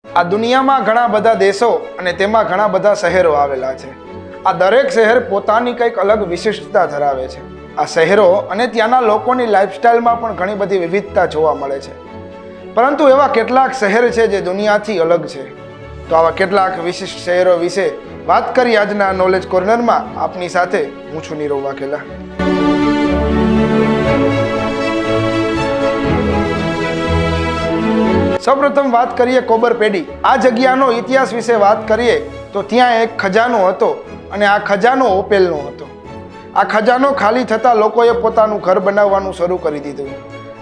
આ દુનિયામાં ઘણા બધા દેશો અને તેમાં ઘણા બધા શહેરો આવેલા છે। આ દરેક શહેર પોતાની કંઈક અલગ વિશિષ્ટતા ધરાવે છે। આ શહેરો અને ત્યાંના લોકોની લાઈફસ્ટાઈલમાં પણ ઘણી બધી વિવિધતા જોવા મળે છે। પરંતુ એવા કેટલાક શહેર છે જે દુનિયાથી અલગ છે। તો આવા કેટલાક વિશિષ્ટ શહેરો વિશે વાત કરી આજના નોલેજ કોર્નરમાં આપની સાથે હું છું નીરવ વાઘેલા। સૌપ્રથમ વાત કરીએ કોબરપેડી। આ જગ્યાનો ઇતિહાસ વિશે વાત કરીએ તો ત્યાં એક ખજાનો હતો અને આ ખજાનો ઓપેલનો હતો। આ ખજાનો ખાલી થતાં લોકોએ પોતાનું ઘર બનાવવાનું શરૂ કરી દીધું।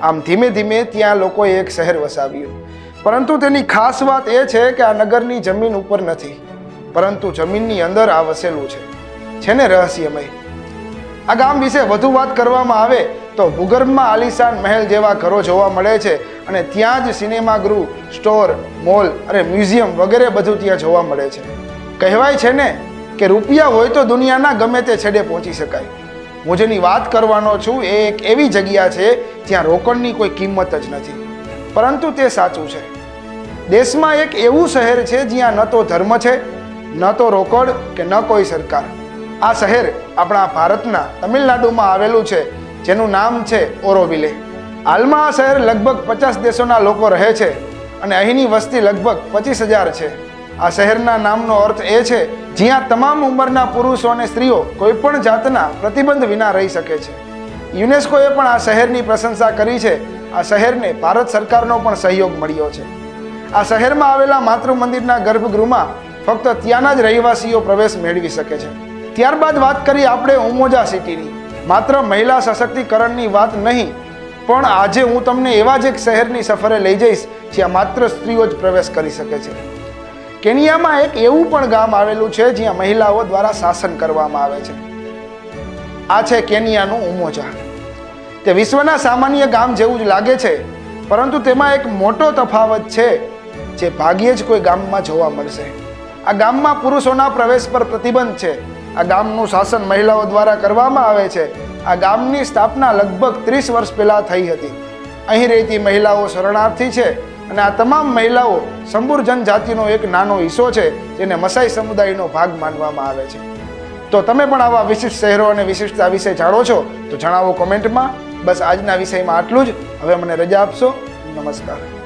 આમ ધીમે ધીમે ત્યાં લોકોએ એક શહેર વસાવ્યું। પરંતુ તેની ખાસ વાત એ છે કે આ નગરની જમીન ઉપર નથી, પરંતુ જમીનની અંદર આ વસેલું છે ને રહસ્યમય। આ ગામ વિશે વધુ વાત કરવામાં આવે તો ભૂગર્ભમાં આલિશાન મહેલ જેવા ઘરો જોવા મળે છે અને ત્યાં જ સિનેમાગૃહ, સ્ટોર, મોલ અને મ્યુઝિયમ વગેરે બધું ત્યાં જોવા મળે છે। કહેવાય છે ને કે રૂપિયા હોય તો દુનિયાના ગમે તે છેડે પહોંચી શકાય। હું જેની વાત કરવાનો છું એ એક એવી જગ્યા છે જ્યાં રોકડની કોઈ કિંમત જ નથી, પરંતુ તે સાચું છે। દેશમાં એક એવું શહેર છે જ્યાં ન તો ધર્મ છે, ન તો રોકડ કે ન કોઈ સરકાર। આ શહેર આપણા ભારતના તમિલનાડુમાં આવેલું છે, જેનું નામ છે ઓરોવિલે। હાલમાં આ શહેર લગભગ 50 દેશોના લોકો રહે છે અને અહીંની વસ્તી લગભગ 25,000 છે। આ શહેરના નામનો અર્થ એ છે જ્યાં તમામ ઉંમરના પુરુષો અને સ્ત્રીઓ કોઈ પણ જાતના પ્રતિબંધ વિના રહી શકે છે। યુનેસ્કોએ પણ આ શહેરની પ્રશંસા કરી છે। આ શહેરને ભારત સરકારનો પણ સહયોગ મળ્યો છે। આ શહેરમાં આવેલા માતૃ મંદિરના ગર્ભગૃહમાં ફક્ત ત્યાંના જ રહેવાસીઓ પ્રવેશ મેળવી શકે છે। ત્યારબાદ વાત કરીએ આપણે ઉમોજા સિટીની। માત્ર મહિલા સશક્તિકરણની વાત નહીં, પણ આજે હું તમને એવા જ એક શહેરની સફરે લઈ જઈશ જ્યાં માત્ર સ્ત્રીઓ જ પ્રવેશ કરી શકે છે। કેન્યામાં એક એવું પણ ગામ આવેલું છે જ્યાં મહિલાઓ દ્વારા શાસન કરવામાં આવે છે। આ છે કેન્યાનું ઉમોજા। તે વિશ્વના સામાન્ય ગામ જેવું જ લાગે છે, પરંતુ તેમાં એક મોટો તફાવત છે જે ભાગ્યે જ કોઈ ગામમાં જોવા મળશે। આ ગામમાં પુરુષોના પ્રવેશ પર પ્રતિબંધ છે। આ ગામનું શાસન મહિલાઓ દ્વારા કરવામાં આવે છે। આ ગામની સ્થાપના લગભગ 30 વર્ષ પહેલા થઈ હતી। અહીં રહેતી મહિલાઓ શરણાર્થી છે અને આ તમામ મહિલાઓ સંબુર જનજાતિનો એક નાનો હિસ્સો છે જેને મસાઈ સમુદાયનો ભાગ માનવામાં આવે છે। તો તમે પણ આવા વિશિષ્ટ શહેરો અને વિશિષ્ટતા વિશે જાણો છો તો જણાવો કોમેન્ટમાં। બસ આજના વિષયમાં આટલું જ। હવે મને રજા આપશો। નમસ્કાર।